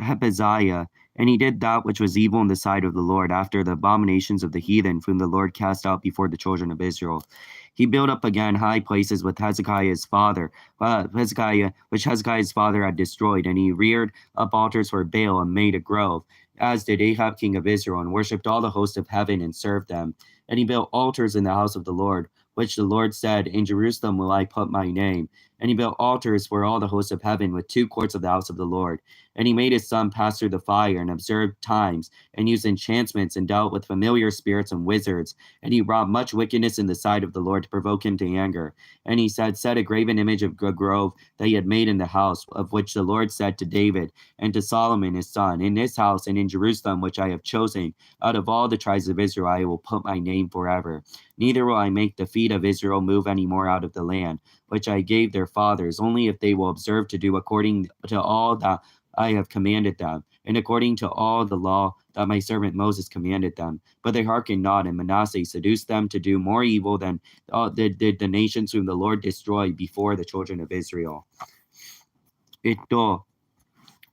Hezekiah, and he did that which was evil in the sight of the Lord, after the abominations of the heathen, whom the Lord cast out before the children of Israel. He built up again high places with Hezekiah's father, which Hezekiah's father had destroyed, and he reared up altars for Baal and made a grove, as did Ahab king of Israel, and worshipped all the host of heaven and served them. And he built altars in the house of the Lord, which the Lord said, In Jerusalem will I put my name. And he built altars for all the hosts of heaven with 2 courts of the house of the Lord. And he made his son pass through the fire, and observed times, and used enchantments, and dealt with familiar spirits and wizards. And he wrought much wickedness in the sight of the Lord to provoke him to anger. And he said, Set a graven image of a grove that he had made in the house, of which the Lord said to David and to Solomon his son, In this house and in Jerusalem, which I have chosen, out of all the tribes of Israel, I will put my name forever. Neither will I make the feet of Israel move any more out of the land, which I gave their fathers, only if they will observe to do according to all that I have commanded them, and according to all the law that my servant Moses commanded them. But they hearkened not, and Manasseh seduced them to do more evil than did the nations whom the Lord destroyed before the children of Israel.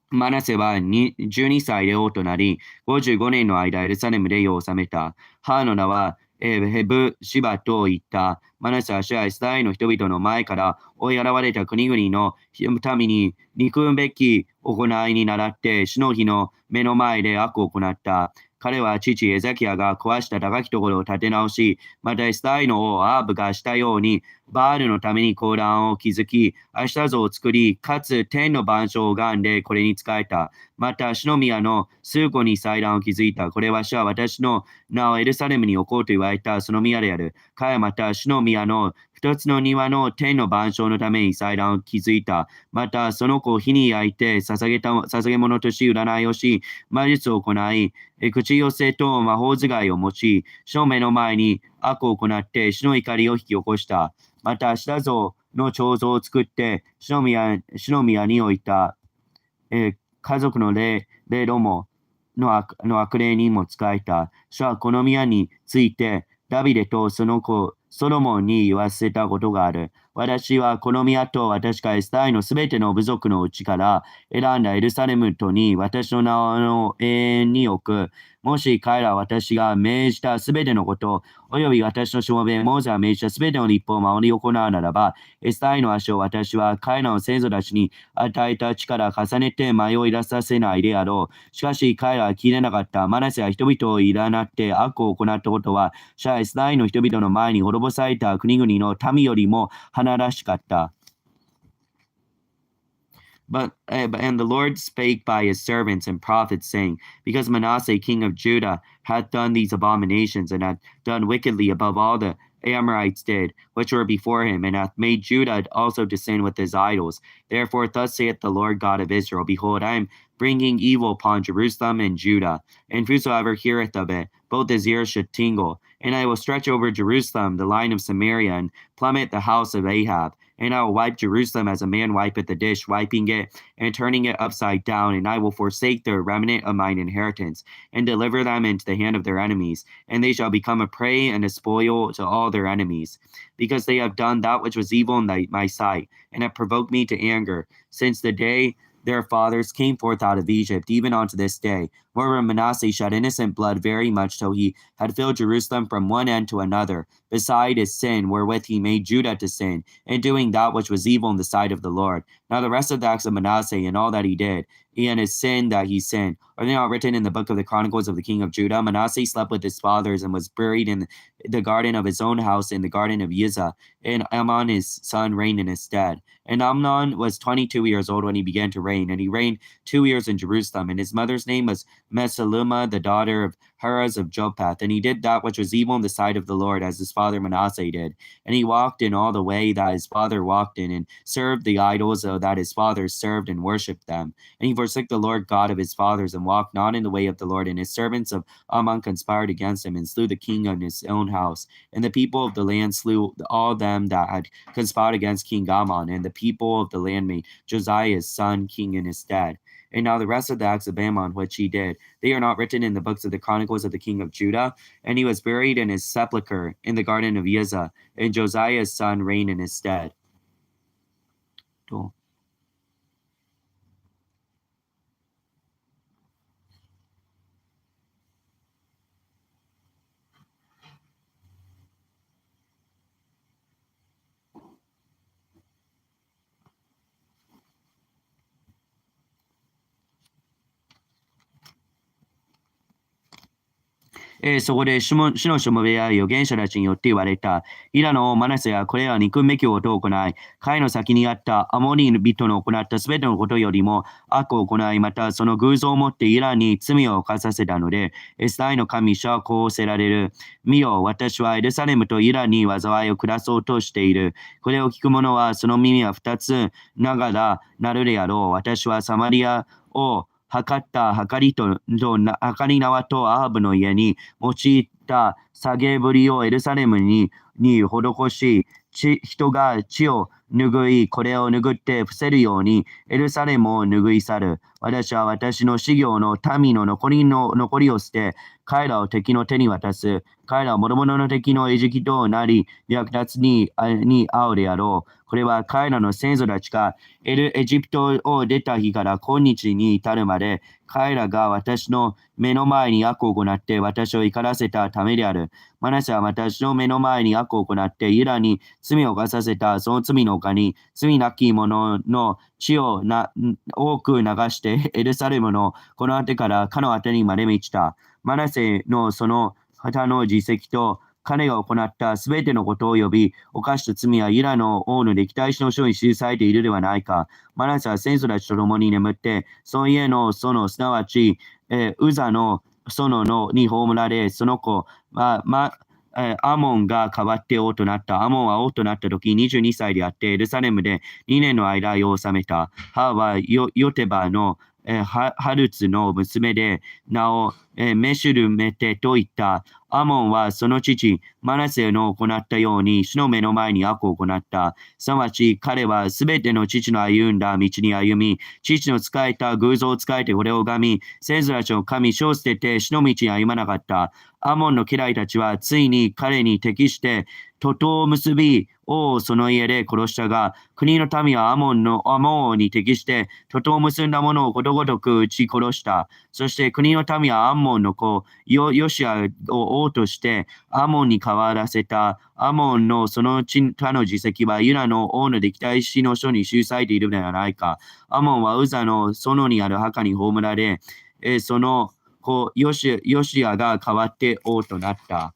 マナセは12歳で王となり、55年の間エルサレムで世を治めた。母の名はヘブシバと言った。マナセは支配イスラエルの人々の前から追い払われた国々の民に憎むべき行いに倣って、主の日の目の前で悪を行った。彼は父エゼキヤが壊した高きところを建て直し、またイスラエルの王アーブがしたように、バールのために講談を築き、アシュタ像を作り、かつ天の番所を拝んでこれに仕えた。また、主の宮の数個に祭壇を築いた。これは主は私の名をエルサレムに置こうと言われたその宮である。彼はまた、主の宮の一つの庭の天の番所のために祭壇を築いた。また、その子を火に焼いて捧げ物とし占いをし、魔術を行い、口寄せと魔法使いを用い、主の目の前に悪を行って、主の怒りを引き起こした。また、アシュタ像の彫像を作って、主の宮に置いた。家族の霊どもの悪霊にも仕えた。主はこの宮について、ダビデとその子、ソロモンに言わせたことがある。私はこの宮と私がイスラエルのすべての部族のうちから選んだエルサレムとに私の名を永遠に置く。もし彼らは私が命じたすべてのこと、および私のしもべモーセが命じたすべての立法を守り行うならば、イスラエルの足を私は彼らの先祖たちに与えた力を重ねて迷い出させないであろう。しかし彼らは聞いてなかった。マナセは人々を占って悪を行ったことは、シャイスラエルの人々の前に滅ぼされた国々の民よりも華らしかった。And the Lord spake by his servants and prophets, saying, Because Manasseh king of Judah hath done these abominations, and hath done wickedly above all the Amorites did, which were before him, and hath made Judah also to sin with his idols. Therefore thus saith the Lord God of Israel, Behold, I am bringing evil upon Jerusalem and Judah, and whosoever heareth of it, both his ears should tingle. And I will stretch over Jerusalem the line of Samaria, and plummet the house of Ahab. And I will wipe Jerusalem as a man wipeth a dish, wiping it and turning it upside down. And I will forsake the remnant of mine inheritance, and deliver them into the hand of their enemies. And they shall become a prey and a spoil to all their enemies, because they have done that which was evil in my sight, and have provoked me to anger, since the day their fathers came forth out of Egypt, even unto this day. Moreover, Manasseh shed innocent blood very much, till he had filled Jerusalem from one end to another, beside his sin, wherewith he made Judah to sin, in doing that which was evil in the sight of the Lord. Now the rest of the acts of Manasseh, and all that he did, and his sin that he sinned, are they not written in the book of the Chronicles of the king of Judah? Manasseh slept with his fathers, and was buried in the garden of his own house, in the garden of Uzzah, and Amnon his son reigned in his stead. And Amnon was 22 years old when he began to reign, and he reigned 2 years in Jerusalem. And his mother's name was Mesaluma, the daughter of Haraz of Jopath. And he did that which was evil in the sight of the Lord, as his father Manasseh did. And he walked in all the way that his father walked in, and served the idols that his fathers served, and worshipped them. And he forsook the Lord God of his fathers, and walked not in the way of the Lord. And his servants of Ammon conspired against him, and slew the king in his own house. And the people of the land slew all them that had conspired against King Ammon. And the people of the land made Josiah his son king in his stead. And now the rest of the acts of Ammon which he did, they are not written in the books of the Chronicles of the king of Judah. And he was buried in his sepulchre in the garden of Uzzah, and Josiah his son reigned in his stead. そこで主のしもべや預言者たちによって言われた。イラのマナセはこれら憎むべきことを行い、彼の先にあったアモリ人の行ったすべてのことよりも悪を行い、またその偶像をもってイラに罪を犯させたので、エスラエルの神主はこうせられる。見よ、私はエルサレムとイラに災いを下そうとしている。これを聞く者はその耳は二つ長らなるであろう。私はサマリアを測った測り縄とアハブの家に用いた下げぶりをエルサレムに施し、人が血を拭い、これを拭って伏せるように、エルサレムを拭い去る。私は私の修行の民の残りを捨て、彼らを敵の手に渡す。彼らは諸々の敵の餌食となり、略奪に遭うであろう。これは彼らの先祖たちがエジプトを出た日から今日に至るまで、彼らが私の目の前に悪を行って私を怒らせたためである。マナセは私の目の前に悪を行ってユダに罪を犯させた。その罪の他に罪なき者の血を多く流してエルサレムのこの果てからかの果てにまで満ちた。マナセのその旗の実績と彼が行ったすべてのことを呼び、犯した罪はユダの王の歴代史の書に記されているではないか。マナセは先祖たちと共に眠って、その家の園、すなわち、ウザの園に葬られ、その子、アモンが代わって王となった。アモンは王となった時22歳であって、エルサレムで2年の間を治めた。ハはヨテバのハルツの娘で、名をメシュルメテと言った。アモンはその父、マナセの行ったように、主の目の前に悪を行った。すなわち、彼はすべての父の歩んだ道に歩み、父の仕えた偶像を仕えてこれを拝み、先祖たちの神、主を捨てて主の道に歩まなかった。アモンの家来たちは、ついに彼に適して、徒党を結び、王をその家で殺したが、国の民はアモン王に適して、徒党を結んだ者をことごとく撃ち殺した。そして国の民はアンモンの子、ヨシアを王として、アモンに代わらせた。アモンのその他の実績はユダの王の歴代史の書に記されているのではないか。アモンはウザの園にある墓に葬られ、その子ヨシアが代わって王となった。